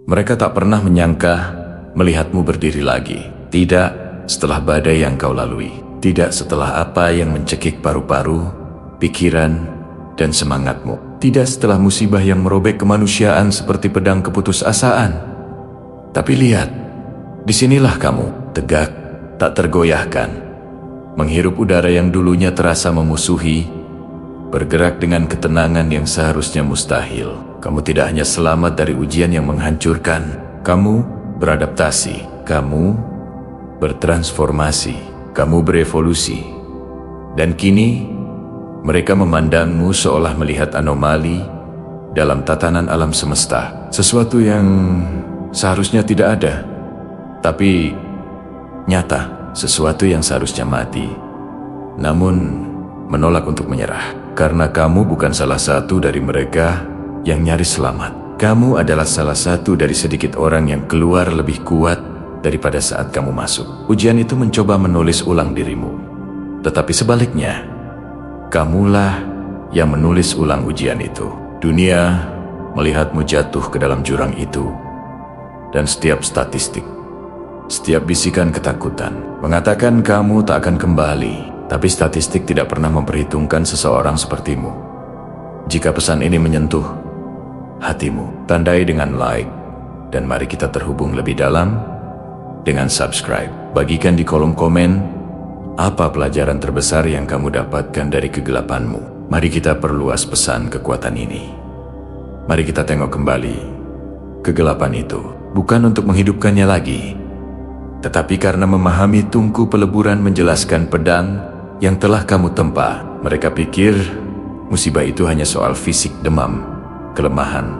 Mereka tak pernah menyangka melihatmu berdiri lagi. Tidak setelah badai yang kau lalui. Tidak setelah apa yang mencekik paru-paru, pikiran, dan semangatmu. Tidak setelah musibah yang merobek kemanusiaan seperti pedang keputusasaan. Tapi lihat, disinilah kamu, tegak, tak tergoyahkan. Menghirup udara yang dulunya terasa memusuhi, bergerak dengan ketenangan yang seharusnya mustahil. Kamu tidak hanya selamat dari ujian yang menghancurkan, kamu beradaptasi, kamu bertransformasi, kamu berevolusi. Dan kini, mereka memandangmu seolah melihat anomali dalam tatanan alam semesta. Sesuatu yang seharusnya tidak ada, tapi nyata. Sesuatu yang seharusnya mati, namun menolak untuk menyerah. Karena kamu bukan salah satu dari mereka yang nyaris selamat. Kamu adalah salah satu dari sedikit orang yang keluar lebih kuat daripada saat kamu masuk. Ujian itu mencoba menulis ulang dirimu. Tetapi sebaliknya, kamulah yang menulis ulang ujian itu. Dunia melihatmu jatuh ke dalam jurang itu, dan setiap statistik, setiap bisikan ketakutan mengatakan kamu tak akan kembali. Tapi statistik tidak pernah memperhitungkan seseorang sepertimu. Jika pesan ini menyentuh hatimu, tandai dengan like, dan mari kita terhubung lebih dalam dengan subscribe. Bagikan di kolom komen apa pelajaran terbesar yang kamu dapatkan dari kegelapanmu. Mari kita perluas pesan kekuatan ini. Mari kita tengok kembali kegelapan itu, bukan untuk menghidupkannya lagi, tetapi karena memahami tungku peleburan menjelaskan pedang yang telah kamu tempa. Mereka pikir musibah itu hanya soal fisik, demam, kelemahan,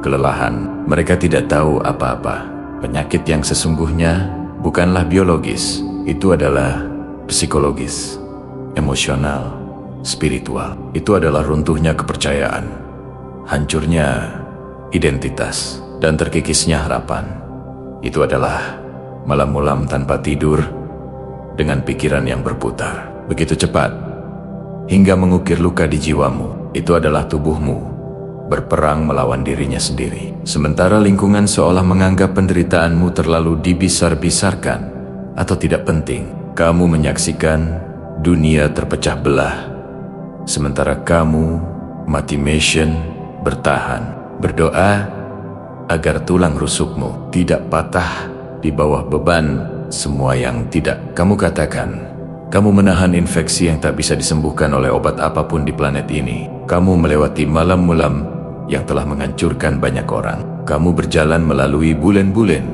kelelahan. Mereka tidak tahu apa-apa. Penyakit yang sesungguhnya bukanlah biologis, itu adalah psikologis, emosional, spiritual. Itu adalah runtuhnya kepercayaan, hancurnya identitas, dan terkikisnya harapan. Itu adalah malam-malam tanpa tidur dengan pikiran yang berputar begitu cepat hingga mengukir luka di jiwamu. Itu adalah tubuhmu berperang melawan dirinya sendiri. Sementara lingkungan seolah menganggap penderitaanmu terlalu dibesar-besarkan atau tidak penting. Kamu menyaksikan dunia terpecah belah, sementara kamu mati mission bertahan, berdoa agar tulang rusukmu tidak patah di bawah beban semua yang tidak kamu katakan. Kamu menahan infeksi yang tak bisa disembuhkan oleh obat apapun di planet ini. Kamu melewati malam-malam yang telah menghancurkan banyak orang. Kamu berjalan melalui bulan-bulan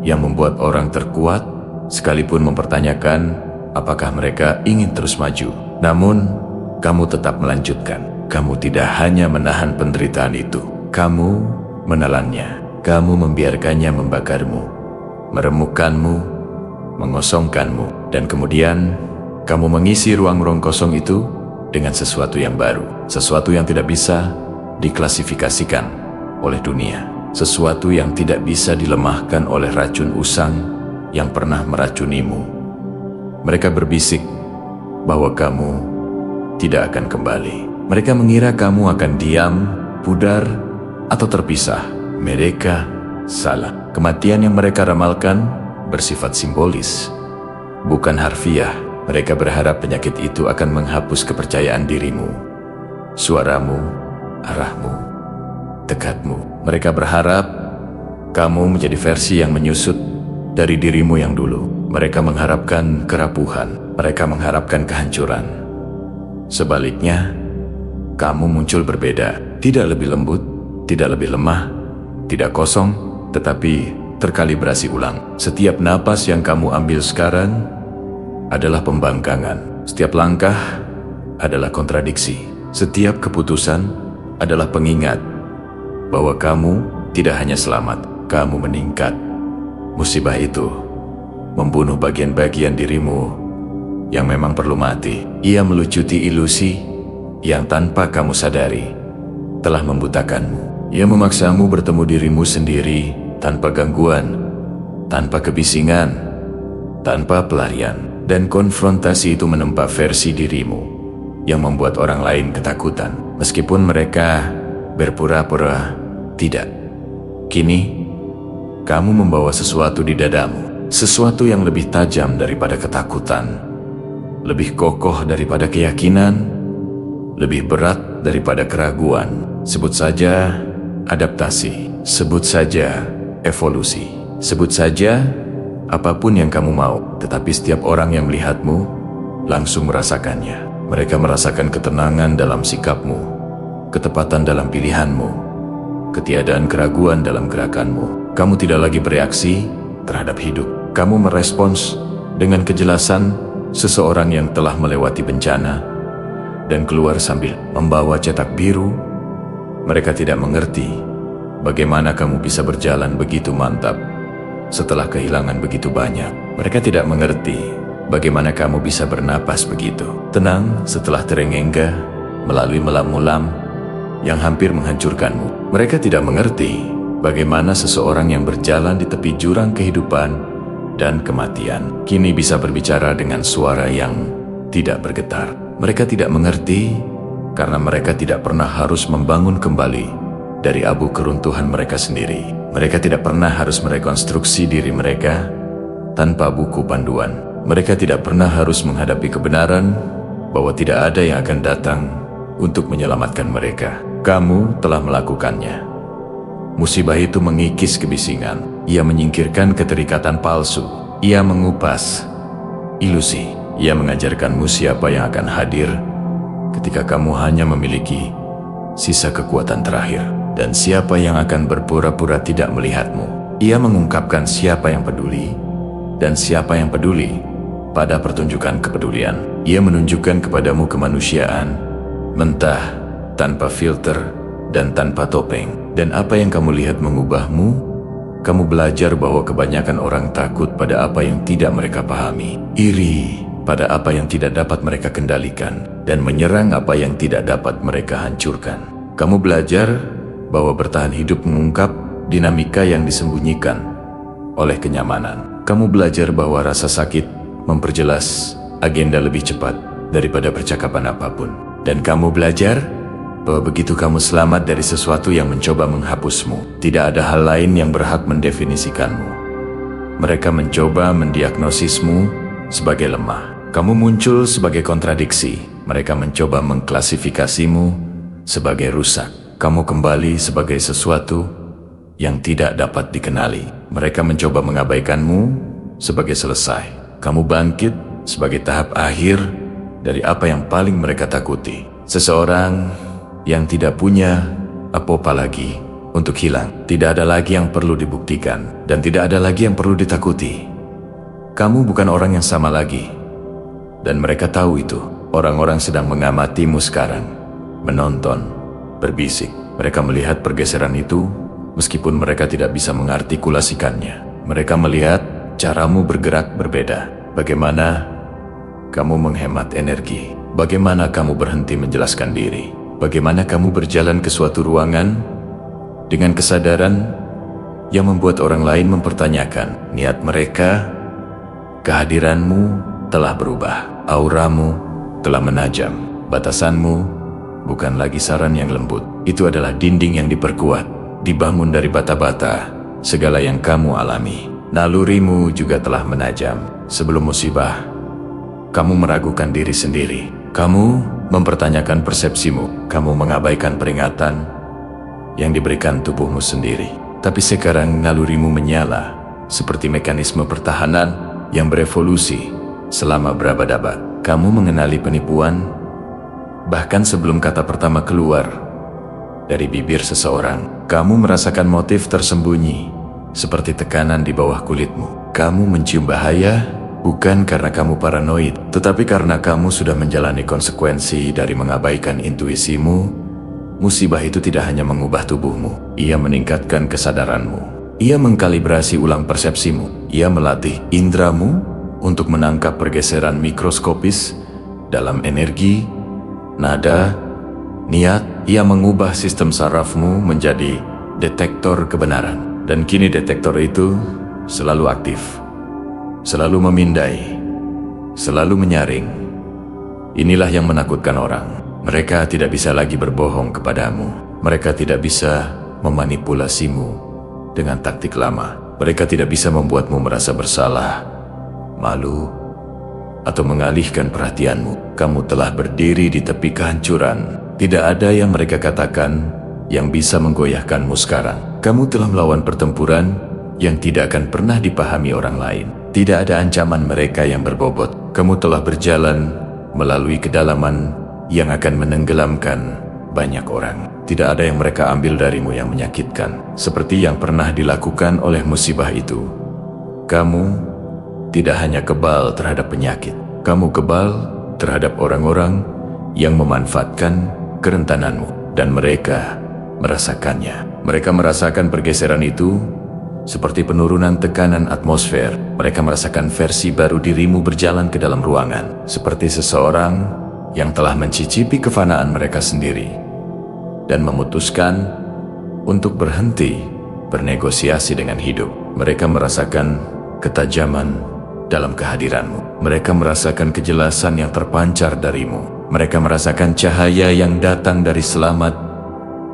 yang membuat orang terkuat, sekalipun mempertanyakan apakah mereka ingin terus maju. Namun, kamu tetap melanjutkan. Kamu tidak hanya menahan penderitaan itu, kamu menelannya. Kamu membiarkannya membakarmu, meremukkanmu, mengosongkanmu, dan kemudian kamu mengisi ruang-ruang kosong itu dengan sesuatu yang baru, sesuatu yang tidak bisa diklasifikasikan oleh dunia, sesuatu yang tidak bisa dilemahkan oleh racun usang yang pernah meracunimu. Mereka berbisik bahwa kamu tidak akan kembali. Mereka mengira kamu akan diam, pudar, atau terpisah. Mereka salah. Kematian yang mereka ramalkan bersifat simbolis, bukan harfiah. Mereka berharap penyakit itu akan menghapus kepercayaan dirimu, suaramu, arahmu, tekadmu. Mereka berharap kamu menjadi versi yang menyusut dari dirimu yang dulu. Mereka mengharapkan kerapuhan, mereka mengharapkan kehancuran. Sebaliknya, kamu muncul berbeda, tidak lebih lembut, tidak lebih lemah, tidak kosong, tetapi terkalibrasi ulang. Setiap napas yang kamu ambil sekarang adalah pembangkangan. Setiap langkah adalah kontradiksi. Setiap keputusan adalah pengingat bahwa kamu tidak hanya selamat, kamu meningkat. Musibah itu membunuh bagian-bagian dirimu yang memang perlu mati. Ia melucuti ilusi yang tanpa kamu sadari telah membutakanmu. Ia memaksamu bertemu dirimu sendiri tanpa gangguan, tanpa kebisingan, tanpa pelarian. Dan konfrontasi itu menempa versi dirimu yang membuat orang lain ketakutan, meskipun mereka berpura-pura tidak. Kini, Kamu membawa sesuatu di dadamu, sesuatu yang lebih tajam daripada ketakutan, lebih kokoh daripada keyakinan, lebih berat daripada keraguan. Sebut saja adaptasi, sebut saja evolusi, sebut saja apapun yang kamu mau. Tetapi setiap orang yang melihatmu langsung merasakannya. Mereka merasakan ketenangan dalam sikapmu, ketepatan dalam pilihanmu, ketiadaan keraguan dalam gerakanmu. Kamu tidak lagi bereaksi terhadap hidup. Kamu merespons dengan kejelasan seseorang yang telah melewati bencana dan keluar sambil membawa cetak biru. Mereka tidak mengerti bagaimana kamu bisa berjalan begitu mantap setelah kehilangan begitu banyak. Mereka tidak mengerti bagaimana kamu bisa bernapas begitu tenang setelah terengah-engah melalui melam-mulam yang hampir menghancurkanmu. Mereka tidak mengerti bagaimana seseorang yang berjalan di tepi jurang kehidupan dan kematian kini bisa berbicara dengan suara yang tidak bergetar. Mereka tidak mengerti karena mereka tidak pernah harus membangun kembali dari abu keruntuhan mereka sendiri. Mereka tidak pernah harus merekonstruksi diri mereka tanpa buku panduan. Mereka tidak pernah harus menghadapi kebenaran bahwa tidak ada yang akan datang untuk menyelamatkan mereka. Kamu telah melakukannya. Musibah itu mengikis kebisingan. Ia menyingkirkan keterikatan palsu. Ia mengupas ilusi. Ia mengajarkanmu siapa yang akan hadir ketika kamu hanya memiliki sisa kekuatan terakhir, dan siapa yang akan berpura-pura tidak melihatmu. Ia mengungkapkan siapa yang peduli dan siapa yang peduli pada pertunjukan kepedulian. Ia menunjukkan kepadamu kemanusiaan mentah, tanpa filter dan tanpa topeng. Dan apa yang kamu lihat mengubahmu. Kamu belajar bahwa kebanyakan orang takut pada apa yang tidak mereka pahami, iri pada apa yang tidak dapat mereka kendalikan, dan menyerang apa yang tidak dapat mereka hancurkan. Kamu belajar bahwa bertahan hidup mengungkap dinamika yang disembunyikan oleh kenyamanan. Kamu belajar bahwa rasa sakit memperjelas agenda lebih cepat daripada percakapan apapun. Dan kamu belajar bahwa begitu kamu selamat dari sesuatu yang mencoba menghapusmu, tidak ada hal lain yang berhak mendefinisikanmu. Mereka mencoba mendiagnosismu sebagai lemah. Kamu muncul sebagai kontradiksi. Mereka mencoba mengklasifikasimu sebagai rusak. Kamu kembali sebagai sesuatu yang tidak dapat dikenali. Mereka mencoba mengabaikanmu sebagai selesai. Kamu bangkit sebagai tahap akhir dari apa yang paling mereka takuti. Seseorang yang tidak punya apa-apa lagi untuk hilang. Tidak ada lagi yang perlu dibuktikan, dan tidak ada lagi yang perlu ditakuti. Kamu bukan orang yang sama lagi, dan mereka tahu itu. Orang-orang sedang mengamatimu sekarang, menonton, berbisik. Mereka melihat pergeseran itu, meskipun mereka tidak bisa mengartikulasikannya. Mereka melihat caramu bergerak berbeda. Bagaimana kamu menghemat energi? Bagaimana kamu berhenti menjelaskan diri? Bagaimana kamu berjalan ke suatu ruangan dengan kesadaran yang membuat orang lain mempertanyakan niat mereka? Kehadiranmu telah berubah. Auramu telah menajam. Batasanmu bukan lagi saran yang lembut. Itu adalah dinding yang diperkuat, dibangun dari bata-bata segala yang kamu alami. Nalurimu juga telah menajam. Sebelum musibah, kamu meragukan diri sendiri. Kamu mempertanyakan persepsimu. Kamu mengabaikan peringatan yang diberikan tubuhmu sendiri. Tapi sekarang nalurimu menyala seperti mekanisme pertahanan yang berevolusi selama berabad-abad. Kamu mengenali penipuan bahkan sebelum kata pertama keluar dari bibir seseorang. Kamu merasakan motif tersembunyi seperti tekanan di bawah kulitmu. Kamu mencium bahaya bukan karena kamu paranoid, tetapi karena kamu sudah menjalani konsekuensi dari mengabaikan intuisimu. Musibah itu tidak hanya mengubah tubuhmu, ia meningkatkan kesadaranmu. Ia mengkalibrasi ulang persepsimu. Ia melatih indramu untuk menangkap pergeseran mikroskopis dalam energi, nada, niat. Ia mengubah sistem sarafmu menjadi detektor kebenaran. Dan kini detektor itu selalu aktif, selalu memindai, selalu menyaring. Inilah yang menakutkan orang. Mereka tidak bisa lagi berbohong kepadamu. Mereka tidak bisa memanipulasimu dengan taktik lama. Mereka tidak bisa membuatmu merasa bersalah, malu, atau mengalihkan perhatianmu. Kamu telah berdiri di tepi kehancuran. Tidak ada yang mereka katakan yang bisa menggoyahkanmu sekarang. Kamu telah melawan pertempuran yang tidak akan pernah dipahami orang lain. Tidak ada ancaman mereka yang berbobot. Kamu telah berjalan melalui kedalaman yang akan menenggelamkan banyak orang. Tidak ada yang mereka ambil darimu yang menyakitkan, seperti yang pernah dilakukan oleh musibah itu. Kamu tidak hanya kebal terhadap penyakit, kamu kebal terhadap orang-orang yang memanfaatkan kerentananmu, dan mereka merasakannya. Mereka merasakan pergeseran itu seperti penurunan tekanan atmosfer. Mereka merasakan versi baru dirimu berjalan ke dalam ruangan, seperti seseorang yang telah mencicipi kefanaan mereka sendiri dan memutuskan untuk berhenti bernegosiasi dengan hidup. Mereka merasakan ketajaman dalam kehadiranmu. Mereka merasakan kejelasan yang terpancar darimu. Mereka merasakan cahaya yang datang dari selamat,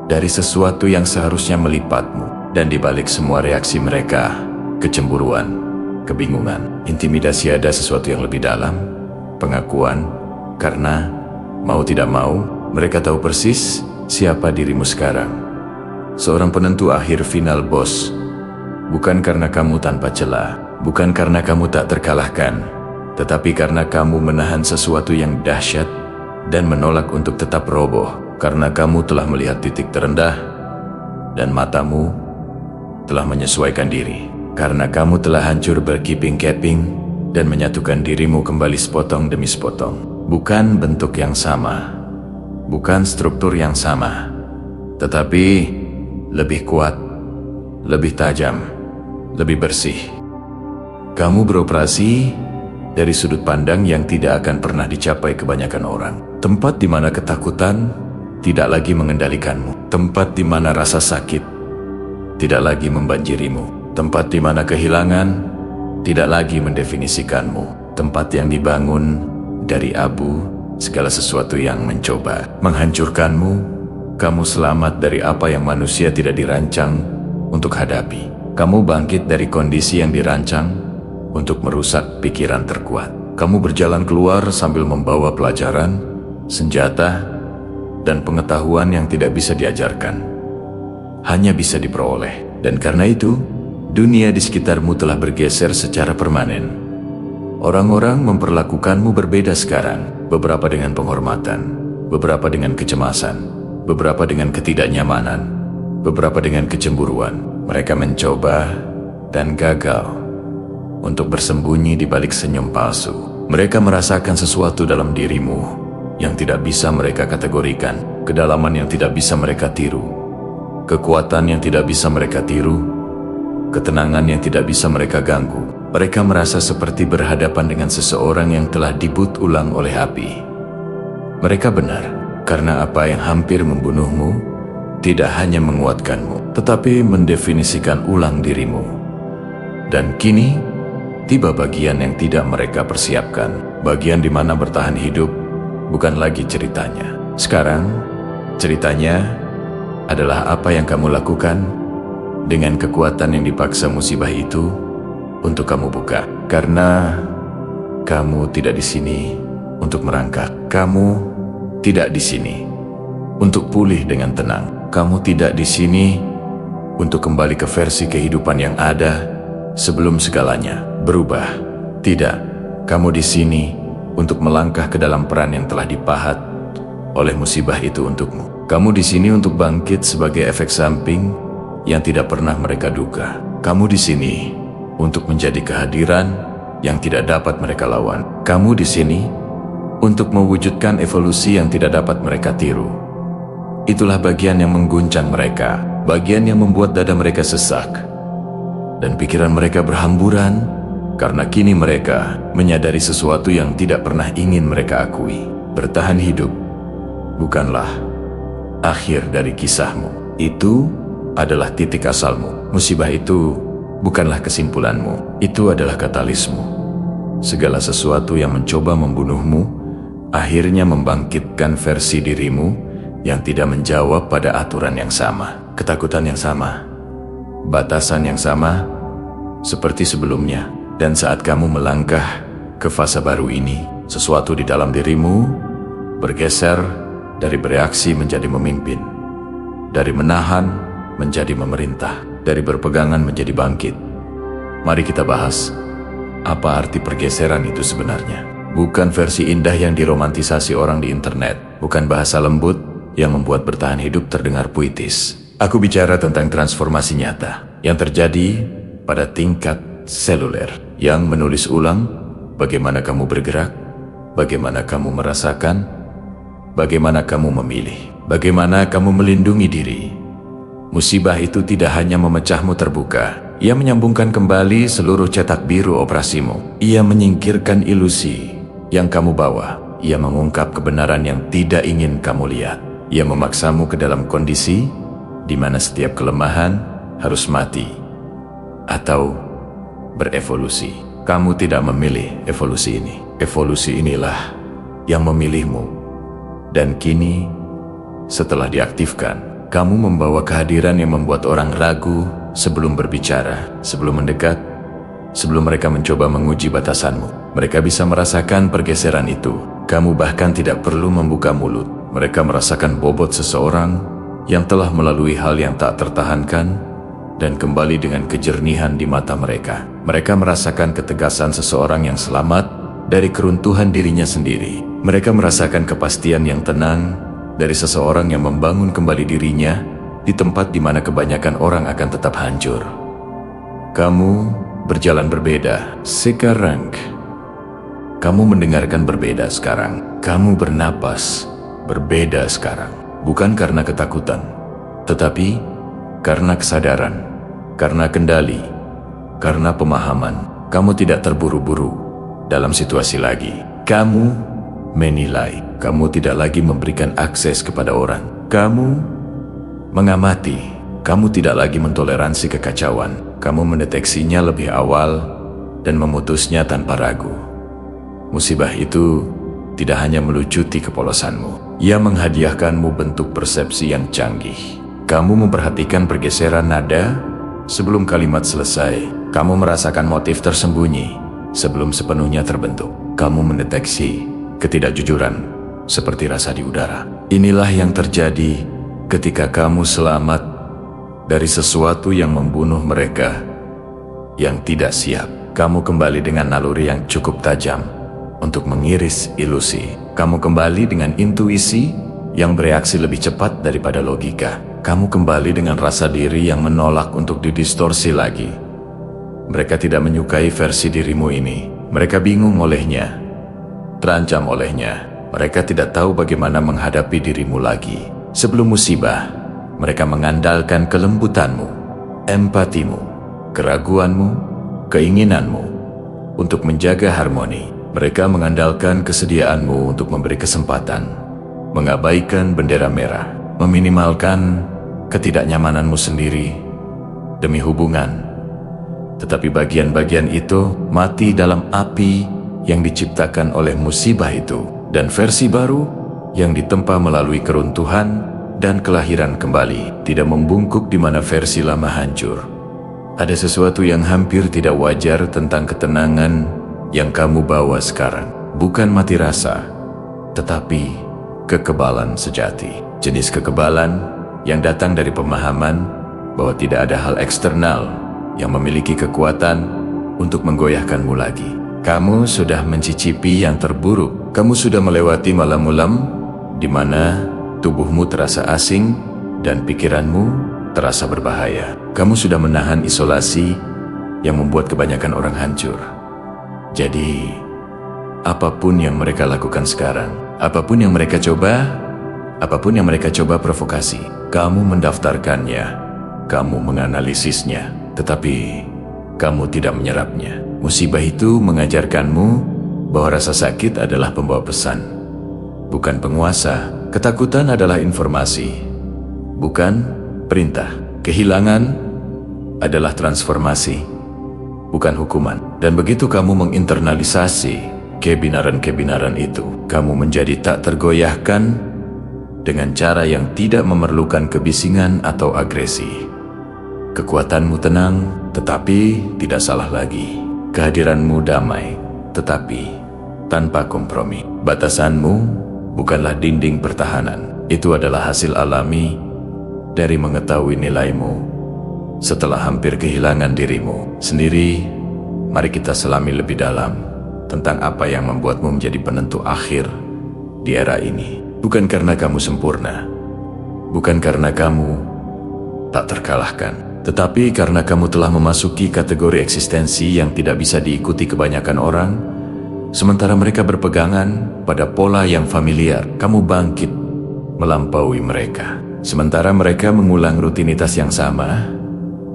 dari sesuatu yang seharusnya melipatmu. Dan di balik semua reaksi mereka, kecemburuan, kebingungan, intimidasi, ada sesuatu yang lebih dalam, pengakuan, karena mau tidak mau, mereka tahu persis siapa dirimu sekarang. Seorang penentu akhir final, bos. Bukan karena kamu tanpa celah, bukan karena kamu tak terkalahkan, tetapi karena kamu menahan sesuatu yang dahsyat dan menolak untuk tetap roboh. Karena kamu telah melihat titik terendah dan matamu telah menyesuaikan diri. Karena kamu telah hancur berkeping-keping dan menyatukan dirimu kembali sepotong demi sepotong. Bukan bentuk yang sama, bukan struktur yang sama, tetapi lebih kuat, lebih tajam, lebih bersih. Kamu beroperasi dari sudut pandang yang tidak akan pernah dicapai kebanyakan orang. Tempat di mana ketakutan tidak lagi mengendalikanmu. Tempat di mana rasa sakit tidak lagi membanjirimu. Tempat di mana kehilangan tidak lagi mendefinisikanmu. Tempat yang dibangun dari abu segala sesuatu yang mencoba menghancurkanmu. Kamu selamat dari apa yang manusia tidak dirancang untuk hadapi. Kamu bangkit dari kondisi yang dirancang untuk merusak pikiran terkuat. Kamu berjalan keluar sambil membawa pelajaran, senjata, dan pengetahuan yang tidak bisa diajarkan, hanya bisa diperoleh. Dan karena itu, dunia di sekitarmu telah bergeser secara permanen. Orang-orang memperlakukanmu berbeda sekarang, beberapa dengan penghormatan, beberapa dengan kecemasan, beberapa dengan ketidaknyamanan, beberapa dengan kecemburuan. Mereka mencoba dan gagal untuk bersembunyi di balik senyum palsu. Mereka merasakan sesuatu dalam dirimu yang tidak bisa mereka kategorikan, kedalaman yang tidak bisa mereka tiru, kekuatan yang tidak bisa mereka tiru, ketenangan yang tidak bisa mereka ganggu. Mereka merasa seperti berhadapan dengan seseorang yang telah dibut ulang oleh api. Mereka benar, karena apa yang hampir membunuhmu tidak hanya menguatkanmu, tetapi mendefinisikan ulang dirimu. Dan kini, tiba bagian yang tidak mereka persiapkan, bagian di mana bertahan hidup bukan lagi ceritanya. Sekarang, ceritanya adalah apa yang kamu lakukan dengan kekuatan yang dipaksa musibah itu untuk kamu buka. Karena kamu tidak di sini untuk merangkak. Kamu tidak di sini untuk pulih dengan tenang. Kamu tidak di sini untuk kembali ke versi kehidupan yang ada sebelum segalanya berubah. Tidak, kamu di sini untuk melangkah ke dalam peran yang telah dipahat oleh musibah itu untukmu. Kamu di sini untuk bangkit sebagai efek samping yang tidak pernah mereka duga. Kamu di sini untuk menjadi kehadiran yang tidak dapat mereka lawan. Kamu di sini untuk mewujudkan evolusi yang tidak dapat mereka tiru. Itulah bagian yang mengguncang mereka, bagian yang membuat dada mereka sesak dan pikiran mereka berhamburan, karena kini mereka menyadari sesuatu yang tidak pernah ingin mereka akui. Bertahan hidup bukanlah akhir dari kisahmu. Itu adalah titik asalmu. Musibah itu bukanlah kesimpulanmu, itu adalah katalismu. Segala sesuatu yang mencoba membunuhmu akhirnya membangkitkan versi dirimu yang tidak menjawab pada aturan yang sama, ketakutan yang sama, batasan yang sama, seperti sebelumnya. Dan saat kamu melangkah ke fase baru ini, sesuatu di dalam dirimu bergeser dari bereaksi menjadi memimpin, dari menahan menjadi memerintah, dari berpegangan menjadi bangkit. Mari kita bahas apa arti pergeseran itu sebenarnya. Bukan versi indah yang diromantisasi orang di internet, bukan bahasa lembut yang membuat bertahan hidup terdengar puitis. Aku bicara tentang transformasi nyata yang terjadi pada tingkat seluler, yang menulis ulang bagaimana kamu bergerak, bagaimana kamu merasakan, bagaimana kamu memilih, bagaimana kamu melindungi diri. Musibah itu tidak hanya memecahmu terbuka, ia menyambungkan kembali seluruh cetak biru operasimu. Ia menyingkirkan ilusi yang kamu bawa. Ia mengungkap kebenaran yang tidak ingin kamu lihat. Ia memaksamu ke dalam kondisi di mana setiap kelemahan harus mati atau berevolusi. Kamu tidak memilih evolusi ini. Evolusi inilah yang memilihmu. Dan kini, setelah diaktifkan, kamu membawa kehadiran yang membuat orang ragu sebelum berbicara, sebelum mendekat, sebelum mereka mencoba menguji batasanmu. Mereka bisa merasakan pergeseran itu. Kamu bahkan tidak perlu membuka mulut. Mereka merasakan bobot seseorang yang telah melalui hal yang tak tertahankan dan kembali dengan kejernihan di mata mereka. Mereka merasakan ketegasan seseorang yang selamat dari keruntuhan dirinya sendiri. Mereka merasakan kepastian yang tenang dari seseorang yang membangun kembali dirinya di tempat di mana kebanyakan orang akan tetap hancur. Kamu berjalan berbeda sekarang. Kamu mendengarkan berbeda sekarang. Kamu bernapas berbeda sekarang. Bukan karena ketakutan, tetapi karena kesadaran, karena kendali, karena pemahaman. Kamu tidak terburu-buru dalam situasi lagi. Kamu menilai. Kamu tidak lagi memberikan akses kepada orang. Kamu mengamati. Kamu tidak lagi mentoleransi kekacauan. Kamu mendeteksinya lebih awal dan memutusnya tanpa ragu. Musibah itu tidak hanya melucuti kepolosanmu. Ia menghadiahkanmu bentuk persepsi yang canggih. Kamu memperhatikan pergeseran nada sebelum kalimat selesai. Kamu merasakan motif tersembunyi sebelum sepenuhnya terbentuk. Kamu mendeteksi ketidakjujuran seperti rasa di udara. Inilah yang terjadi ketika kamu selamat dari sesuatu yang membunuh mereka yang tidak siap. Kamu kembali dengan naluri yang cukup tajam untuk mengiris ilusi. Kamu kembali dengan intuisi yang bereaksi lebih cepat daripada logika. Kamu kembali dengan rasa diri yang menolak untuk didistorsi lagi. Mereka tidak menyukai versi dirimu ini. Mereka bingung olehnya, terancam olehnya. Mereka tidak tahu bagaimana menghadapi dirimu lagi. Sebelum musibah, mereka mengandalkan kelembutanmu, empatimu, keraguanmu, keinginanmu untuk menjaga harmoni. Mereka mengandalkan kesediaanmu untuk memberi kesempatan, mengabaikan bendera merah, meminimalkan ketidaknyamananmu sendiri demi hubungan. Tetapi bagian-bagian itu mati dalam api yang diciptakan oleh musibah itu, dan versi baru yang ditempa melalui keruntuhan dan kelahiran kembali tidak membungkuk di mana versi lama hancur. Ada sesuatu yang hampir tidak wajar tentang ketenangan yang kamu bawa sekarang. Bukan mati rasa, tetapi kekebalan sejati. Jenis kekebalan yang datang dari pemahaman bahwa tidak ada hal eksternal yang memiliki kekuatan untuk menggoyahkanmu lagi. Kamu sudah mencicipi yang terburuk. Kamu sudah melewati malam-malam di mana tubuhmu terasa asing dan pikiranmu terasa berbahaya. Kamu sudah menahan isolasi yang membuat kebanyakan orang hancur. Jadi, apapun yang mereka lakukan sekarang, apapun yang mereka coba provokasi, kamu mendaftarkannya, kamu menganalisisnya, tetapi kamu tidak menyerapnya. Musibah itu mengajarkanmu bahwa rasa sakit adalah pembawa pesan, bukan penguasa. Ketakutan adalah informasi, bukan perintah. Kehilangan adalah transformasi, bukan hukuman. Dan begitu kamu menginternalisasi kebenaran-kebenaran itu, kamu menjadi tak tergoyahkan dengan cara yang tidak memerlukan kebisingan atau agresi. Kekuatanmu tenang tetapi tidak salah lagi. Kehadiranmu damai, tetapi tanpa kompromi. Batasanmu bukanlah dinding pertahanan. Itu adalah hasil alami dari mengetahui nilaimu setelah hampir kehilangan dirimu sendiri. Mari kita selami lebih dalam tentang apa yang membuatmu menjadi penentu akhir di era ini. Bukan karena kamu sempurna, bukan karena kamu tak terkalahkan, tetapi karena kamu telah memasuki kategori eksistensi yang tidak bisa diikuti kebanyakan orang. Sementara mereka berpegangan pada pola yang familiar, kamu bangkit melampaui mereka. Sementara mereka mengulang rutinitas yang sama,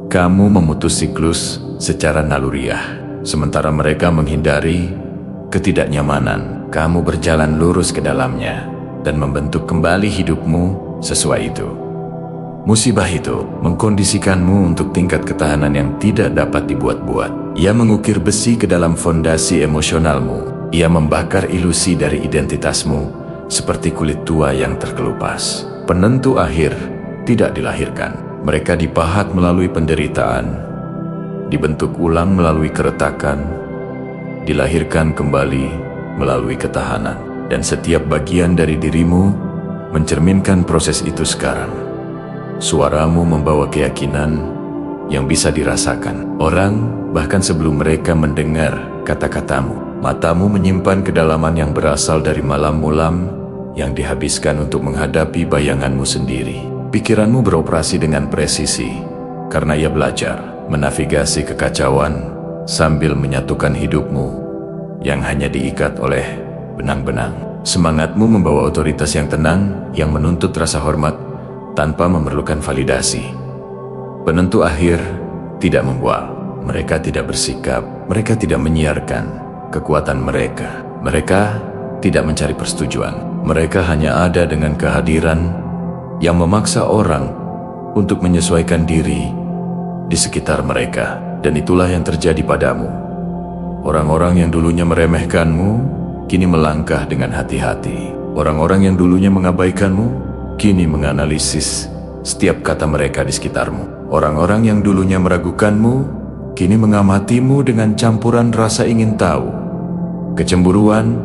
kamu memutus siklus secara naluriah. Sementara mereka menghindari ketidaknyamanan, kamu berjalan lurus ke dalamnya dan membentuk kembali hidupmu sesuai itu. Musibah itu mengkondisikanmu untuk tingkat ketahanan yang tidak dapat dibuat-buat. Ia mengukir besi ke dalam fondasi emosionalmu. Ia membakar ilusi dari identitasmu seperti kulit tua yang terkelupas. Penentu akhir tidak dilahirkan. Mereka dipahat melalui penderitaan, dibentuk ulang melalui keretakan, dilahirkan kembali melalui ketahanan. Dan setiap bagian dari dirimu mencerminkan proses itu sekarang. Suaramu membawa keyakinan yang bisa dirasakan orang bahkan sebelum mereka mendengar kata-katamu. Matamu menyimpan kedalaman yang berasal dari malam-malam yang dihabiskan untuk menghadapi bayanganmu sendiri. Pikiranmu beroperasi dengan presisi karena ia belajar menavigasi kekacauan sambil menyatukan hidupmu yang hanya diikat oleh benang-benang. Semangatmu membawa otoritas yang tenang yang menuntut rasa hormat tanpa memerlukan validasi. Penentu akhir tidak membual. Mereka tidak bersikap, mereka tidak menyiarkan kekuatan mereka. Mereka tidak mencari persetujuan. Mereka hanya ada dengan kehadiran yang memaksa orang untuk menyesuaikan diri di sekitar mereka. Dan itulah yang terjadi padamu. Orang-orang yang dulunya meremehkanmu kini melangkah dengan hati-hati. Orang-orang yang dulunya mengabaikanmu kini menganalisis setiap kata mereka di sekitarmu. Orang-orang yang dulunya meragukanmu kini mengamatimu dengan campuran rasa ingin tahu, kecemburuan,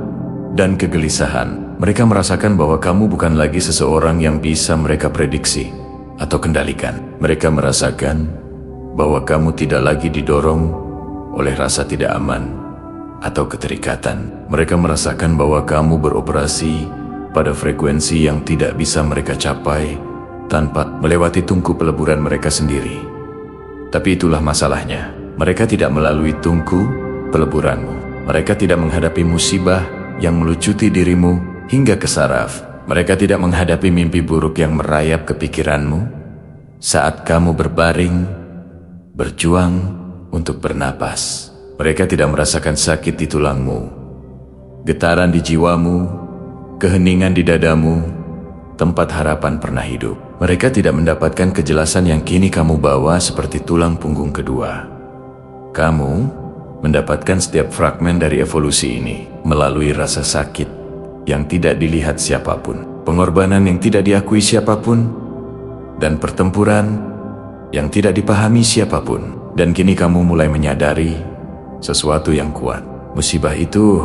dan kegelisahan. Mereka merasakan bahwa kamu bukan lagi seseorang yang bisa mereka prediksi atau kendalikan. Mereka merasakan bahwa kamu tidak lagi didorong oleh rasa tidak aman atau keterikatan. Mereka merasakan bahwa kamu beroperasi pada frekuensi yang tidak bisa mereka capai tanpa melewati tungku peleburan mereka sendiri. Tapi itulah masalahnya. Mereka tidak melalui tungku peleburanmu. Mereka tidak menghadapi musibah yang melucuti dirimu hingga ke saraf. Mereka tidak menghadapi mimpi buruk yang merayap ke pikiranmu saat kamu berbaring, berjuang untuk bernapas. Mereka tidak merasakan sakit di tulangmu, getaran di jiwamu, keheningan di dadamu, tempat harapan pernah hidup. Mereka tidak mendapatkan kejelasan yang kini kamu bawa seperti tulang punggung kedua. Kamu mendapatkan setiap fragmen dari evolusi ini melalui rasa sakit yang tidak dilihat siapapun, pengorbanan yang tidak diakui siapapun, dan pertempuran yang tidak dipahami siapapun. Dan kini kamu mulai menyadari sesuatu yang kuat. Musibah itu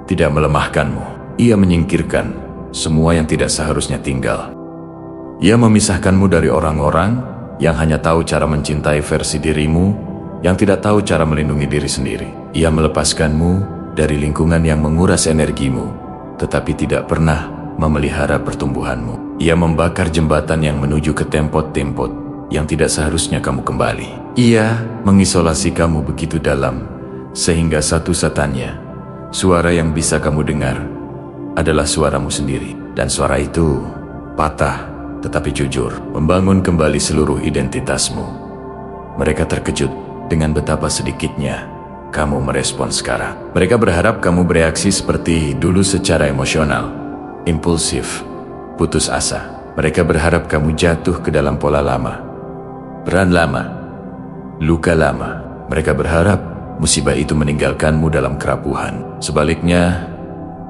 tidak melemahkanmu. Ia menyingkirkan semua yang tidak seharusnya tinggal. Ia memisahkanmu dari orang-orang yang hanya tahu cara mencintai versi dirimu, yang tidak tahu cara melindungi diri sendiri. Ia melepaskanmu dari lingkungan yang menguras energimu, tetapi tidak pernah memelihara pertumbuhanmu. Ia membakar jembatan yang menuju ke tempot-tempot yang tidak seharusnya kamu kembali. Ia mengisolasi kamu begitu dalam, sehingga satu-satunya suara yang bisa kamu dengar adalah suaramu sendiri. Dan suara itu patah tetapi jujur, membangun kembali seluruh identitasmu. Mereka terkejut dengan betapa sedikitnya kamu merespon sekarang. Mereka berharap kamu bereaksi seperti dulu secara emosional, impulsif, putus asa. Mereka berharap kamu jatuh ke dalam pola lama, peran lama, luka lama. Mereka berharap musibah itu meninggalkanmu dalam kerapuhan. Sebaliknya,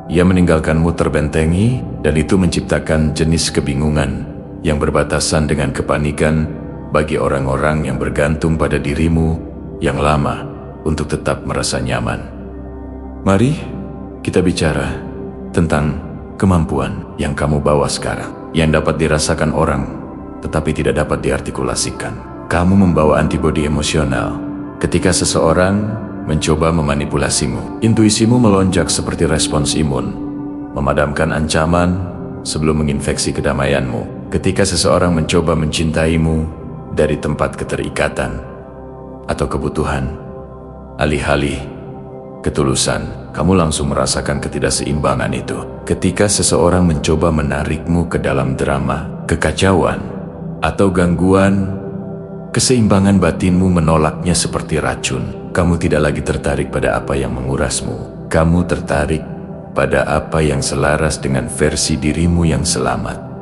ia meninggalkanmu terbentengi, dan itu menciptakan jenis kebingungan yang berbatasan dengan kepanikan bagi orang-orang yang bergantung pada dirimu yang lama untuk tetap merasa nyaman. Mari kita bicara tentang kemampuan yang kamu bawa sekarang, yang dapat dirasakan orang tetapi tidak dapat diartikulasikan. Kamu membawa antibodi emosional. Ketika seseorang mencoba memanipulasimu, intuisimu melonjak seperti respons imun, memadamkan ancaman sebelum menginfeksi kedamaianmu. Ketika seseorang mencoba mencintaimu dari tempat keterikatan atau kebutuhan, alih-alih ketulusan, kamu langsung merasakan ketidakseimbangan itu. Ketika seseorang mencoba menarikmu ke dalam drama, kekacauan, atau gangguan, keseimbangan batinmu menolaknya seperti racun. Kamu tidak lagi tertarik pada apa yang mengurasmu. Kamu tertarik pada apa yang selaras dengan versi dirimu yang selamat.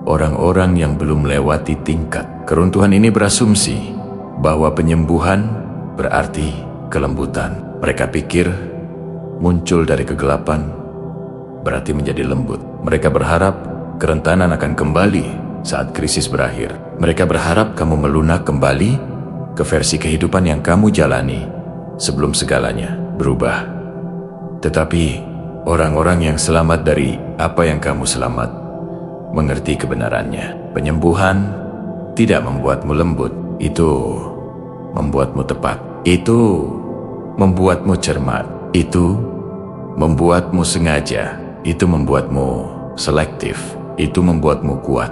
Orang-orang yang belum melewati tingkat keruntuhan ini berasumsi bahwa penyembuhan berarti kelembutan. Mereka pikir muncul dari kegelapan berarti menjadi lembut. Mereka berharap kerentanan akan kembali saat krisis berakhir. Mereka berharap kamu melunak kembali ke versi kehidupan yang kamu jalani sebelum segalanya berubah. Tetapi orang-orang yang selamat dari apa yang kamu selamat mengerti kebenarannya. Penyembuhan tidak membuatmu lembut, itu membuatmu tepat. Itu membuatmu cermat. Itu membuatmu sengaja. Itu membuatmu selektif. Itu membuatmu kuat.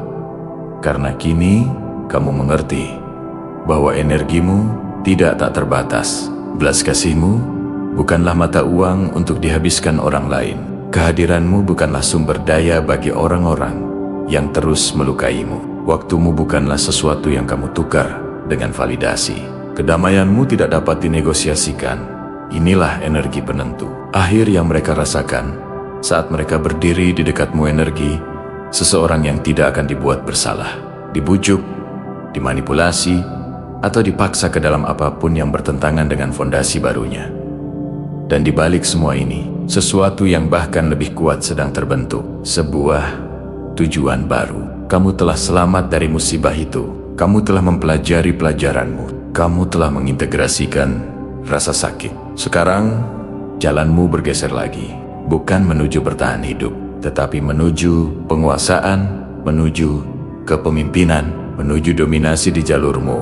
Karena kini kamu mengerti bahwa energimu tidak tak terbatas. Belas kasihmu bukanlah mata uang untuk dihabiskan orang lain. Kehadiranmu bukanlah sumber daya bagi orang-orang yang terus melukaimu. Waktumu bukanlah sesuatu yang kamu tukar dengan validasi. Kedamaianmu tidak dapat dinegosiasikan. Inilah energi penentu akhir yang mereka rasakan saat mereka berdiri di dekatmu. Energi seseorang yang tidak akan dibuat bersalah, dibujuk, dimanipulasi, atau dipaksa ke dalam apapun yang bertentangan dengan fondasi barunya. Dan di balik semua ini, sesuatu yang bahkan lebih kuat sedang terbentuk. Sebuah tujuan baru. Kamu telah selamat dari musibah itu. Kamu telah mempelajari pelajaranmu. Kamu telah mengintegrasikan rasa sakit. Sekarang, jalanmu bergeser lagi. Bukan menuju bertahan hidup, tetapi menuju penguasaan, menuju kepemimpinan, menuju dominasi di jalurmu,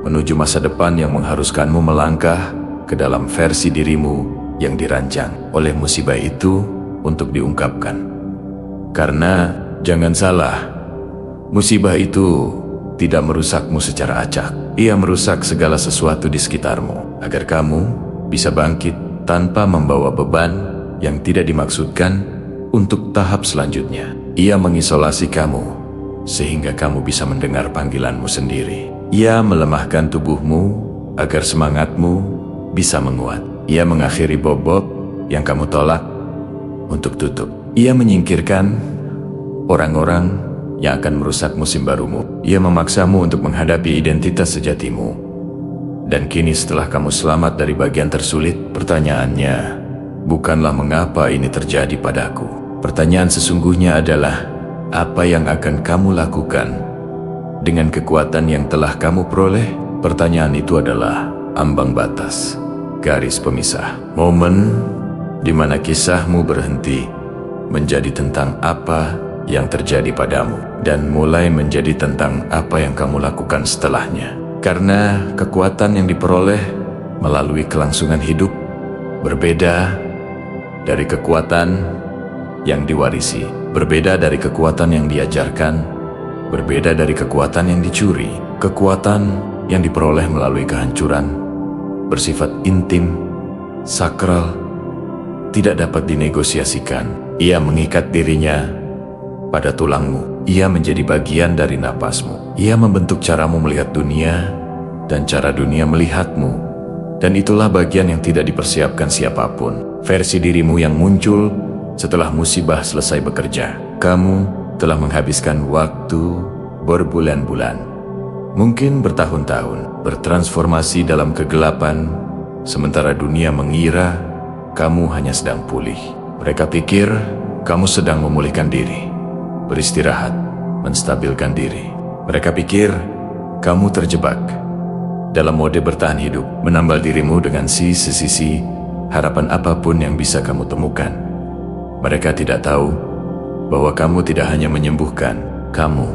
menuju masa depan yang mengharuskanmu melangkah ke dalam versi dirimu yang dirancang oleh musibah itu untuk diungkapkan. Karena jangan salah, musibah itu tidak merusakmu secara acak. Ia merusak segala sesuatu di sekitarmu, agar kamu bisa bangkit tanpa membawa beban yang tidak dimaksudkan untuk tahap selanjutnya. Ia mengisolasi kamu, sehingga kamu bisa mendengar panggilanmu sendiri. Ia melemahkan tubuhmu, agar semangatmu bisa menguat. Ia mengakhiri bobot yang kamu tolak untuk tutup. Ia menyingkirkan orang-orang yang akan merusak musim barumu. Ia memaksamu untuk menghadapi identitas sejatimu. Dan kini setelah kamu selamat dari bagian tersulit, pertanyaannya bukanlah mengapa ini terjadi padaku. Pertanyaan sesungguhnya adalah, apa yang akan kamu lakukan dengan kekuatan yang telah kamu peroleh? Pertanyaan itu adalah ambang batas, garis pemisah. Momen di mana kisahmu berhenti menjadi tentang apa yang terjadi padamu dan mulai menjadi tentang apa yang kamu lakukan setelahnya. Karena kekuatan yang diperoleh melalui kelangsungan hidup berbeda dari kekuatan yang diwarisi, berbeda dari kekuatan yang diajarkan, berbeda dari kekuatan yang dicuri. Kekuatan yang diperoleh melalui kehancuran bersifat intim, sakral, tidak dapat dinegosiasikan. Ia mengikat dirinya pada tulangmu. Ia menjadi bagian dari napasmu. Ia membentuk caramu melihat dunia dan cara dunia melihatmu. Dan itulah bagian yang tidak dipersiapkan siapapun. Versi dirimu yang muncul setelah musibah selesai bekerja. Kamu telah menghabiskan waktu berbulan-bulan, mungkin bertahun-tahun, bertransformasi dalam kegelapan, sementara dunia mengira kamu hanya sedang pulih. Mereka pikir kamu sedang memulihkan diri, beristirahat, menstabilkan diri. Mereka pikir Kamu terjebak dalam mode bertahan hidup, menambal dirimu dengan sisi harapan apapun yang bisa kamu temukan. Mereka tidak tahu bahwa kamu tidak hanya menyembuhkan, kamu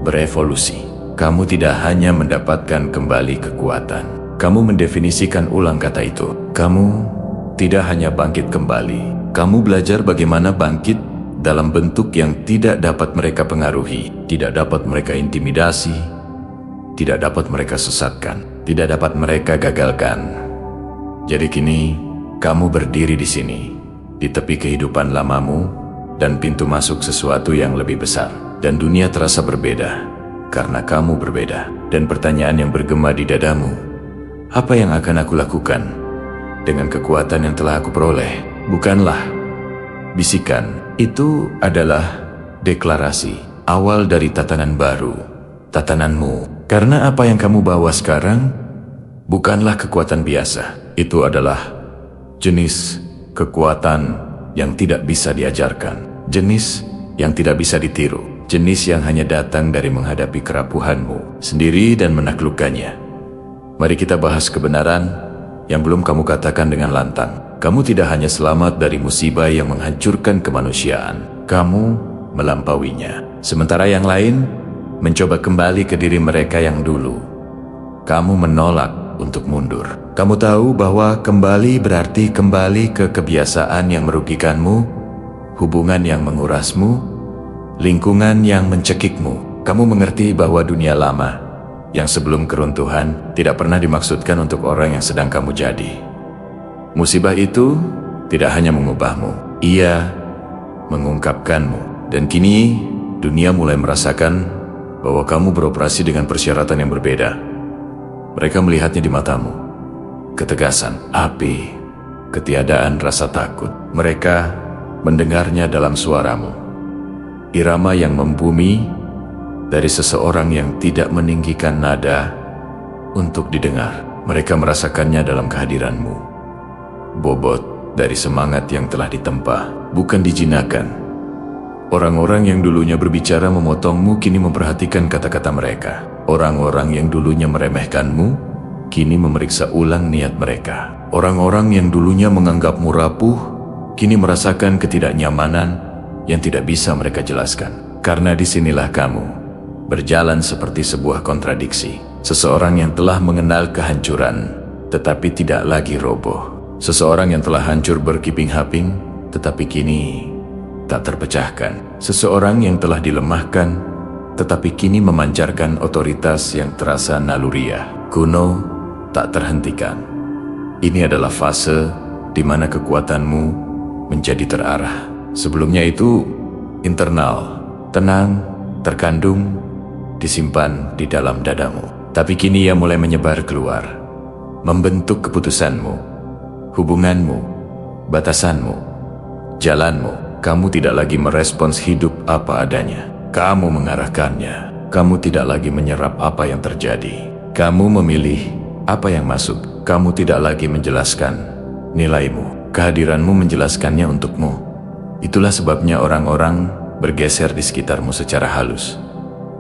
berevolusi. Kamu tidak hanya mendapatkan kembali kekuatan. Kamu mendefinisikan ulang kata itu. Kamu tidak hanya bangkit kembali. Kamu belajar bagaimana bangkit dalam bentuk yang tidak dapat mereka pengaruhi, tidak dapat mereka intimidasi, tidak dapat mereka sesatkan, tidak dapat mereka gagalkan. Jadi kini, kamu berdiri di sini, di tepi kehidupan lamamu, dan pintu masuk sesuatu yang lebih besar. Dan dunia terasa berbeda, karena kamu berbeda. Dan pertanyaan yang bergema di dadamu, apa yang akan aku lakukan dengan kekuatan yang telah aku peroleh? Bukanlah bisikan, itu adalah deklarasi awal dari tatanan baru, tatananmu. Karena apa yang kamu bawa sekarang bukanlah kekuatan biasa. Itu adalah jenis kekuatan yang tidak bisa diajarkan, jenis yang tidak bisa ditiru, jenis yang hanya datang dari menghadapi kerapuhanmu sendiri dan menaklukkannya. Mari kita bahas kebenaran yang belum kamu katakan dengan lantang. Kamu tidak hanya selamat dari musibah yang menghancurkan kemanusiaan, kamu melampauinya. Sementara yang lain mencoba kembali ke diri mereka yang dulu. Kamu menolak untuk mundur. Kamu tahu bahwa kembali berarti kembali ke kebiasaan yang merugikanmu, hubungan yang mengurasmu, lingkungan yang mencekikmu. Kamu mengerti bahwa dunia lama yang sebelum keruntuhan tidak pernah dimaksudkan untuk orang yang sedang kamu jadi. Musibah itu tidak hanya mengubahmu, ia mengungkapkanmu. Dan kini dunia mulai merasakan bahwa kamu beroperasi dengan persyaratan yang berbeda. Mereka melihatnya di matamu. Ketegasan, api, ketiadaan rasa takut. Mereka mendengarnya dalam suaramu. Irama yang membumi dari seseorang yang tidak meninggikan nada untuk didengar. Mereka merasakannya dalam kehadiranmu. Bobot dari semangat yang telah ditempa, bukan dijinakan. Orang-orang yang dulunya berbicara memotongmu kini memperhatikan kata-kata mereka. Orang-orang yang dulunya meremehkanmu kini memeriksa ulang niat mereka. Orang-orang yang dulunya menganggapmu rapuh kini merasakan ketidaknyamanan yang tidak bisa mereka jelaskan. Karena disinilah kamu berjalan seperti sebuah kontradiksi. Seseorang yang telah mengenal kehancuran tetapi tidak lagi roboh. Seseorang yang telah hancur berkiping-haping tetapi kini tak terpecahkan. Seseorang yang telah dilemahkan tetapi kini memancarkan otoritas yang terasa naluriah, kuno, tak terhentikan. Ini adalah fase di mana kekuatanmu menjadi terarah. Sebelumnya itu internal, tenang, terkandung, disimpan di dalam dadamu. Tapi kini ia mulai menyebar keluar, membentuk keputusanmu, hubunganmu, batasanmu, jalanmu. Kamu tidak lagi merespons hidup apa adanya. Kamu mengarahkannya. Kamu tidak lagi menyerap apa yang terjadi. Kamu memilih apa yang masuk. Kamu tidak lagi menjelaskan nilaimu. Kehadiranmu menjelaskannya untukmu. Itulah sebabnya orang-orang bergeser di sekitarmu secara halus,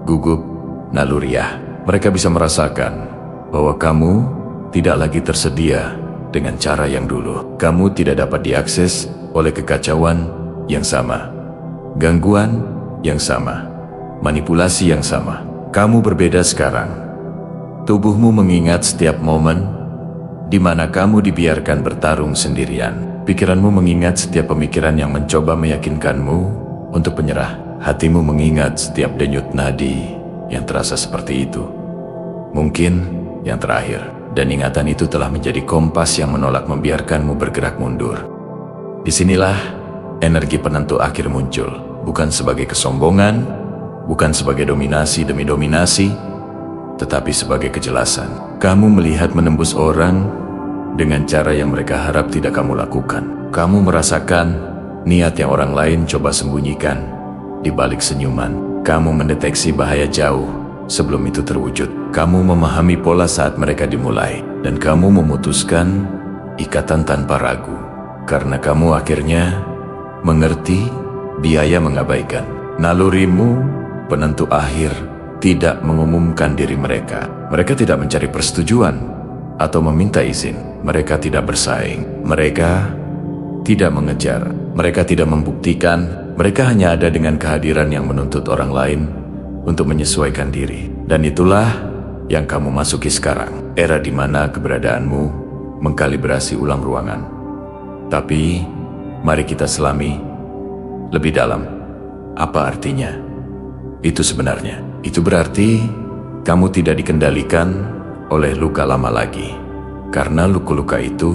gugup, naluriah. Mereka bisa merasakan bahwa kamu tidak lagi tersedia dengan cara yang dulu. Kamu tidak dapat diakses oleh kekacauan yang sama, gangguan yang sama, manipulasi yang sama. Kamu berbeda sekarang. Tubuhmu mengingat setiap momen di mana kamu dibiarkan bertarung sendirian. Pikiranmu mengingat setiap pemikiran yang mencoba meyakinkanmu untuk menyerah. Hatimu mengingat setiap denyut nadi yang terasa seperti itu. Mungkin yang terakhir. Dan ingatan itu telah menjadi kompas yang menolak membiarkanmu bergerak mundur. Disinilah energi penentu akhir muncul. Bukan sebagai kesombongan, bukan sebagai dominasi demi dominasi, tetapi sebagai kejelasan. Kamu melihat menembus orang dengan cara yang mereka harap tidak kamu lakukan. Kamu merasakan niat yang orang lain coba sembunyikan di balik senyuman. Kamu mendeteksi bahaya jauh sebelum itu terwujud. Kamu memahami pola saat mereka dimulai. Dan kamu memutuskan ikatan tanpa ragu. Karena kamu akhirnya mengerti biaya mengabaikan. Nalurimu penentu akhir tidak mengumumkan diri mereka. Mereka tidak mencari persetujuan atau meminta izin. Mereka tidak bersaing. Mereka tidak mengejar. Mereka tidak membuktikan. Mereka hanya ada dengan kehadiran yang menuntut orang lain untuk menyesuaikan diri. Dan itulah yang kamu masuki sekarang. Era di mana keberadaanmu mengkalibrasi ulang ruangan. Tapi, mari kita selami lebih dalam. Apa artinya itu sebenarnya? Itu berarti kamu tidak dikendalikan oleh luka lama lagi, karena luka-luka itu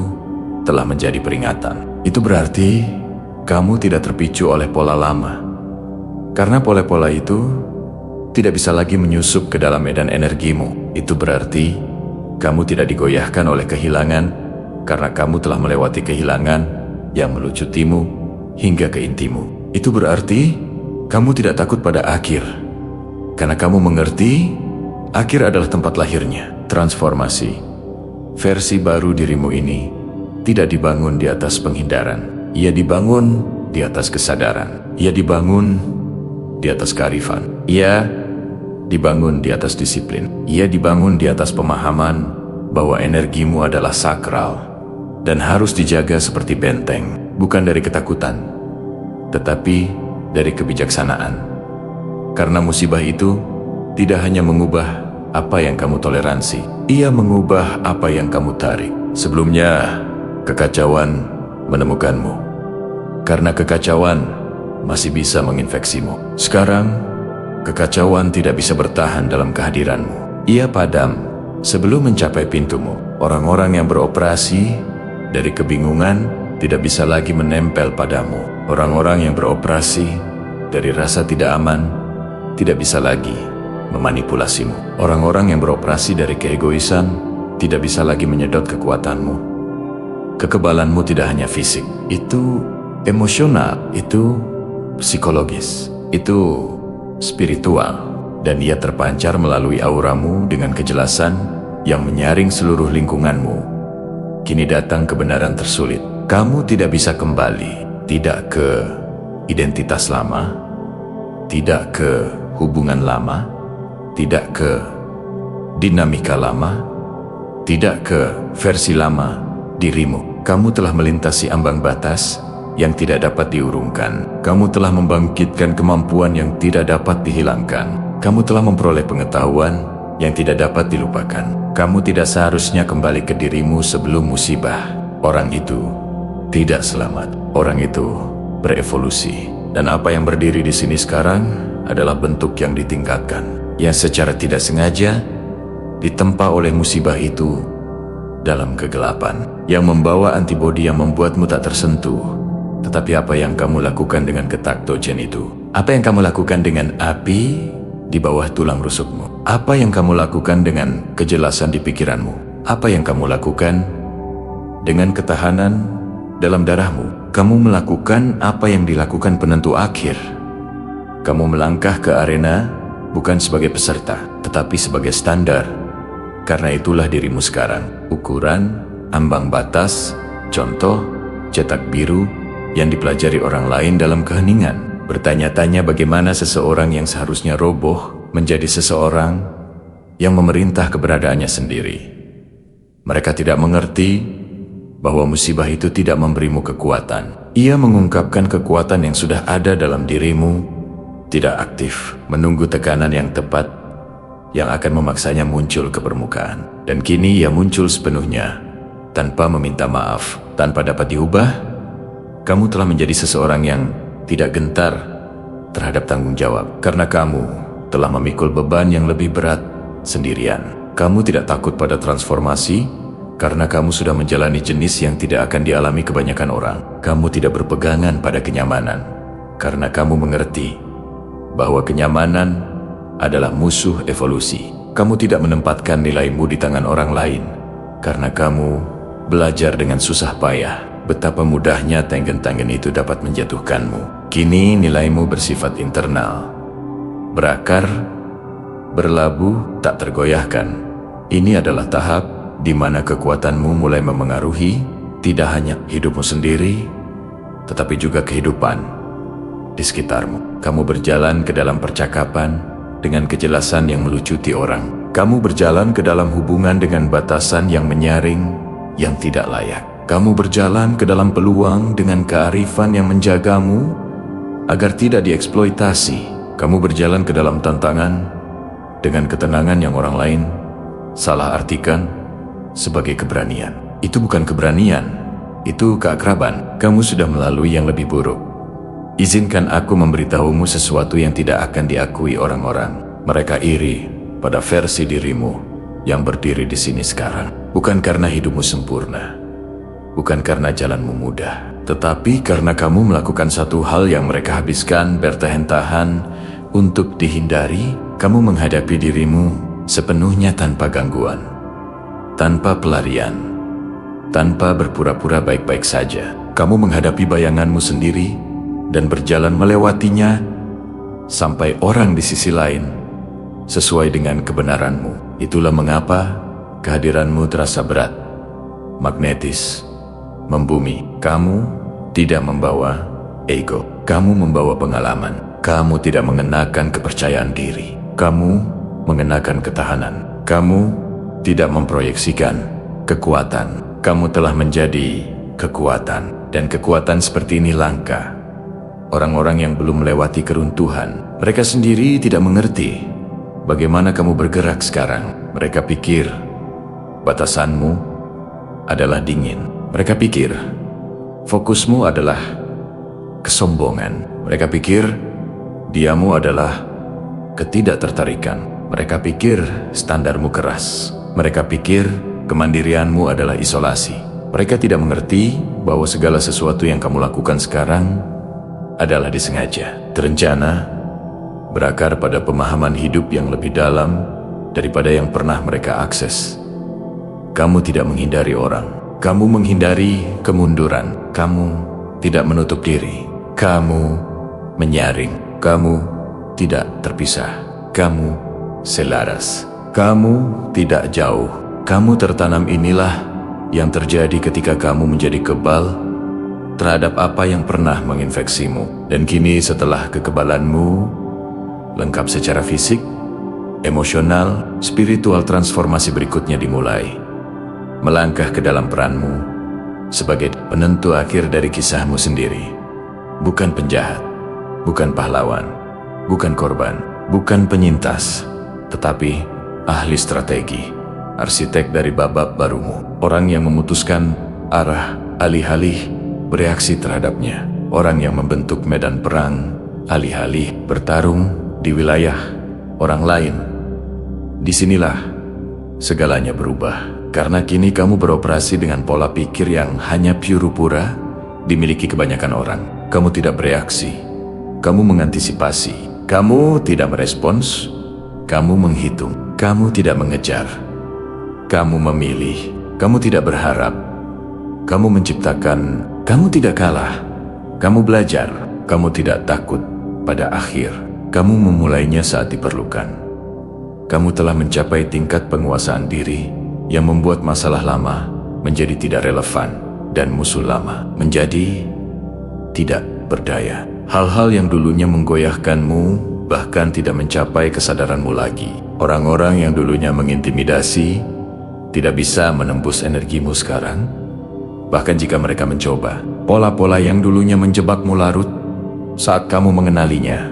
telah menjadi peringatan. Itu berarti kamu tidak terpicu oleh pola lama, karena pola-pola itu tidak bisa lagi menyusup ke dalam medan energimu. Itu berarti kamu tidak digoyahkan oleh kehilangan, karena kamu telah melewati kehilangan yang melucutimu hingga ke intimu. Itu berarti kamu tidak takut pada akhir, karena kamu mengerti akhir adalah tempat lahirnya. Transformasi versi baru dirimu ini tidak dibangun di atas penghindaran. Ia dibangun di atas kesadaran. Ia dibangun di atas kearifan. Ia dibangun di atas disiplin. Ia dibangun di atas pemahaman bahwa energimu adalah sakral dan harus dijaga seperti benteng, bukan dari ketakutan, tetapi dari kebijaksanaan. Karena musibah itu tidak hanya mengubah apa yang kamu toleransi, ia mengubah apa yang kamu tarik. Sebelumnya, kekacauan menemukanmu, karena kekacauan masih bisa menginfeksimu. Sekarang, kekacauan tidak bisa bertahan dalam kehadiranmu. Ia padam sebelum mencapai pintumu. Orang-orang yang beroperasi dari kebingungan tidak bisa lagi menempel padamu. Orang-orang yang beroperasi dari rasa tidak aman tidak bisa lagi memanipulasimu. Orang-orang yang beroperasi dari keegoisan tidak bisa lagi menyedot kekuatanmu. Kekebalanmu tidak hanya fisik, itu emosional, itu psikologis, itu spiritual, dan ia terpancar melalui auramu dengan kejelasan yang menyaring seluruh lingkunganmu. Kini datang kebenaran tersulit. Kamu tidak bisa kembali, tidak ke identitas lama, tidak ke hubungan lama, tidak ke dinamika lama, tidak ke versi lama dirimu. Kamu telah melintasi ambang batas yang tidak dapat diurungkan. Kamu telah membangkitkan kemampuan yang tidak dapat dihilangkan. Kamu telah memperoleh pengetahuan yang tidak dapat dilupakan. Kamu tidak seharusnya kembali ke dirimu sebelum musibah. Orang itu tidak selamat. Orang itu berevolusi. Dan apa yang berdiri di sini sekarang adalah bentuk yang ditingkatkan, yang secara tidak sengaja ditempa oleh musibah itu dalam kegelapan, yang membawa antibodi yang membuatmu tak tersentuh. Tetapi apa yang kamu lakukan dengan ketaktogen itu? Apa yang kamu lakukan dengan api di bawah tulang rusukmu? Apa yang kamu lakukan dengan kejelasan di pikiranmu? Apa yang kamu lakukan dengan ketahanan dalam darahmu? Kamu melakukan apa yang dilakukan penentu akhir. Kamu melangkah ke arena bukan sebagai peserta, tetapi sebagai standar. Karena itulah dirimu sekarang. Ukuran, ambang batas, contoh, cetak biru yang dipelajari orang lain dalam keheningan. Bertanya-tanya bagaimana seseorang yang seharusnya roboh menjadi seseorang yang memerintah keberadaannya sendiri. Mereka tidak mengerti bahwa musibah itu tidak memberimu kekuatan. Ia mengungkapkan kekuatan yang sudah ada dalam dirimu, tidak aktif, menunggu tekanan yang tepat yang akan memaksanya muncul ke permukaan. Dan kini ia muncul sepenuhnya, tanpa meminta maaf, tanpa dapat diubah. Kamu telah menjadi seseorang yang tidak gentar terhadap tanggung jawab, karena kamu telah memikul beban yang lebih berat sendirian. Kamu tidak takut pada transformasi, karena kamu sudah menjalani jenis yang tidak akan dialami kebanyakan orang. Kamu tidak berpegangan pada kenyamanan, karena kamu mengerti bahwa kenyamanan adalah musuh evolusi. Kamu tidak menempatkan nilaimu di tangan orang lain, karena kamu belajar dengan susah payah betapa mudahnya tanggen-tanggen itu dapat menjatuhkanmu. Kini nilaimu bersifat internal, berakar, berlabuh, tak tergoyahkan. Ini adalah tahap di mana kekuatanmu mulai memengaruhi tidak hanya hidupmu sendiri, tetapi juga kehidupan di sekitarmu. Kamu berjalan ke dalam percakapan dengan kejelasan yang melucuti orang. Kamu berjalan ke dalam hubungan dengan batasan yang menyaring, yang tidak layak. Kamu berjalan ke dalam peluang dengan kearifan yang menjagamu agar tidak dieksploitasi. Kamu berjalan ke dalam tantangan dengan ketenangan yang orang lain salah artikan sebagai keberanian. Itu bukan keberanian, itu keakraban. Kamu sudah melalui yang lebih buruk. Izinkan aku memberitahumu sesuatu yang tidak akan diakui orang-orang. Mereka iri pada versi dirimu yang berdiri di sini sekarang. Bukan karena hidupmu sempurna, bukan karena jalanmu mudah, tetapi karena kamu melakukan satu hal yang mereka habiskan bertahan-tahan untuk dihindari. Kamu menghadapi dirimu sepenuhnya tanpa gangguan, tanpa pelarian, tanpa berpura-pura baik-baik saja. Kamu menghadapi bayanganmu sendiri dan berjalan melewatinya sampai orang di sisi lain sesuai dengan kebenaranmu. Itulah mengapa kehadiranmu terasa berat, magnetis, membumi. Kamu tidak membawa ego, kamu membawa pengalaman. Kamu tidak mengenakan kepercayaan diri, kamu mengenakan ketahanan. Kamu tidak memproyeksikan kekuatan, kamu telah menjadi kekuatan. Dan kekuatan seperti ini langka. Orang-orang yang belum melewati keruntuhan, mereka sendiri tidak mengerti bagaimana kamu bergerak sekarang. Mereka pikir batasanmu adalah dingin. Mereka pikir fokusmu adalah kesombongan. Mereka pikir diamu adalah ketidaktertarikan. Mereka pikir standarmu keras. Mereka pikir kemandirianmu adalah isolasi. Mereka tidak mengerti bahwa segala sesuatu yang kamu lakukan sekarang adalah disengaja, terencana, berakar pada pemahaman hidup yang lebih dalam daripada yang pernah mereka akses. Kamu tidak menghindari orang. Kamu menghindari kemunduran. Kamu tidak menutup diri. Kamu menyaring. Kamu tidak terpisah. Kamu selaras. Kamu tidak jauh. Kamu tertanam. Inilah yang terjadi ketika kamu menjadi kebal terhadap apa yang pernah menginfeksimu. Dan kini setelah kekebalanmu lengkap secara fisik, emosional, spiritual, transformasi berikutnya dimulai. Melangkah ke dalam peranmu sebagai penentu akhir dari kisahmu sendiri. Bukan penjahat, bukan pahlawan, bukan korban, bukan penyintas, tetapi ahli strategi, arsitek dari babak barumu. Orang yang memutuskan arah, alih-alih bereaksi terhadapnya. Orang yang membentuk medan perang, alih-alih bertarung di wilayah orang lain. Disinilah segalanya berubah. Karena kini kamu beroperasi dengan pola pikir yang hanya pura-pura dimiliki kebanyakan orang. Kamu tidak bereaksi, kamu mengantisipasi, kamu tidak merespons, kamu menghitung, kamu tidak mengejar, kamu memilih, kamu tidak berharap, kamu menciptakan, kamu tidak kalah, kamu belajar, kamu tidak takut. Pada akhir, kamu memulainya saat diperlukan. Kamu telah mencapai tingkat penguasaan diri yang membuat masalah lama menjadi tidak relevan dan musuh lama menjadi tidak berdaya. Hal-hal yang dulunya menggoyahkanmu bahkan tidak mencapai kesadaranmu lagi. Orang-orang yang dulunya mengintimidasi tidak bisa menembus energimu sekarang. Bahkan jika mereka mencoba, pola-pola yang dulunya menjebakmu larut saat kamu mengenalinya,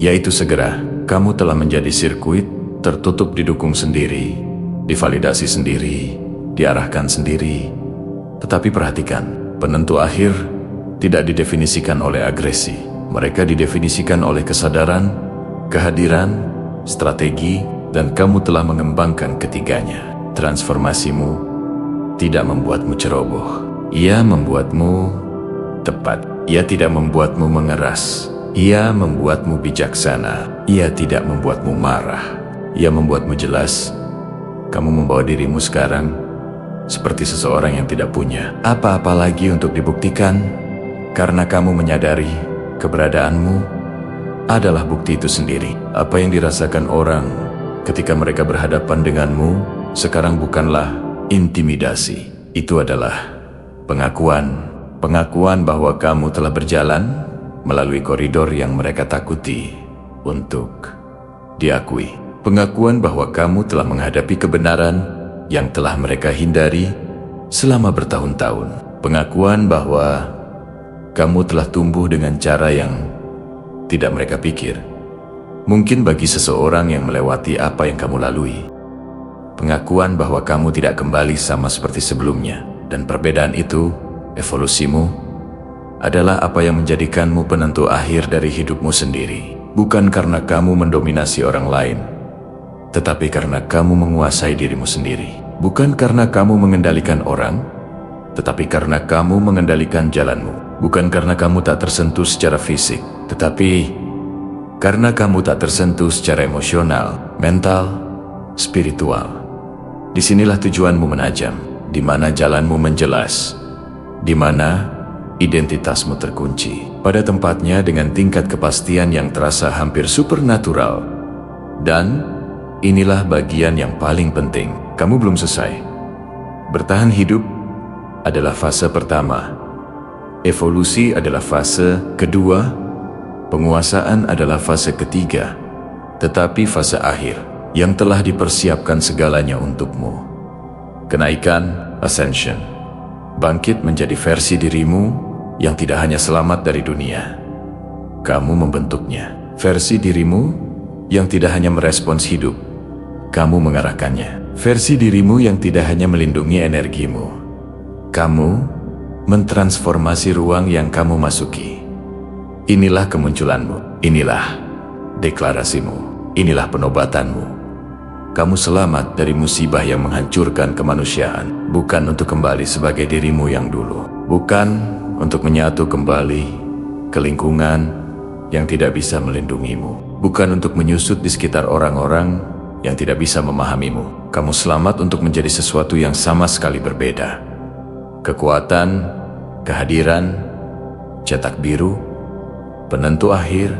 yaitu segera kamu telah menjadi sirkuit tertutup, didukung sendiri, divalidasi sendiri, diarahkan sendiri. Tetapi perhatikan, penentu akhir tidak didefinisikan oleh agresi. Mereka didefinisikan oleh kesadaran, kehadiran, strategi, dan kamu telah mengembangkan ketiganya. Transformasimu tidak membuatmu ceroboh. Ia membuatmu tepat. Ia tidak membuatmu mengeras. Ia membuatmu bijaksana. Ia tidak membuatmu marah. Ia membuatmu jelas. Kamu membawa dirimu sekarang seperti seseorang yang tidak punya apa-apa lagi untuk dibuktikan, karena kamu menyadari keberadaanmu adalah bukti itu sendiri. Apa yang dirasakan orang ketika mereka berhadapan denganmu sekarang bukanlah intimidasi. Itu adalah pengakuan bahwa kamu telah berjalan melalui koridor yang mereka takuti untuk diakui. Pengakuan bahwa kamu telah menghadapi kebenaran yang telah mereka hindari selama bertahun-tahun. Pengakuan bahwa kamu telah tumbuh dengan cara yang tidak mereka pikir mungkin bagi seseorang yang melewati apa yang kamu lalui. Pengakuan bahwa kamu tidak kembali sama seperti sebelumnya, dan perbedaan itu, evolusimu, adalah apa yang menjadikanmu penentu akhir dari hidupmu sendiri. Bukan karena kamu mendominasi orang lain, tetapi karena kamu menguasai dirimu sendiri. Bukan karena kamu mengendalikan orang, tetapi karena kamu mengendalikan jalanmu. Bukan karena kamu tak tersentuh secara fisik, tetapi karena kamu tak tersentuh secara emosional, mental, spiritual. Disinilah tujuanmu menajam, di mana jalanmu menjelas, di mana identitasmu terkunci pada tempatnya dengan tingkat kepastian yang terasa hampir supernatural. Dan inilah bagian yang paling penting. Kamu belum selesai. Bertahan hidup adalah fase pertama. Evolusi adalah fase kedua. Penguasaan adalah fase ketiga. Tetapi fase akhir yang telah dipersiapkan segalanya untukmu. Kenaikan, ascension. Bangkit menjadi versi dirimu yang tidak hanya selamat dari dunia. Kamu membentuknya. Versi dirimu yang tidak hanya merespons hidup. Kamu mengarahkannya. Versi dirimu yang tidak hanya melindungi energimu. Kamu mentransformasi ruang yang kamu masuki. Inilah kemunculanmu. Inilah deklarasimu. Inilah penobatanmu. Kamu selamat dari musibah yang menghancurkan kemanusiaan. Bukan untuk kembali sebagai dirimu yang dulu. Bukan untuk menyatu kembali ke lingkungan yang tidak bisa melindungimu. Bukan untuk menyusut di sekitar orang-orang yang tidak bisa memahamimu. Kamu selamat untuk menjadi sesuatu yang sama sekali berbeda. Kekuatan, kehadiran, cetak biru, penentu akhir,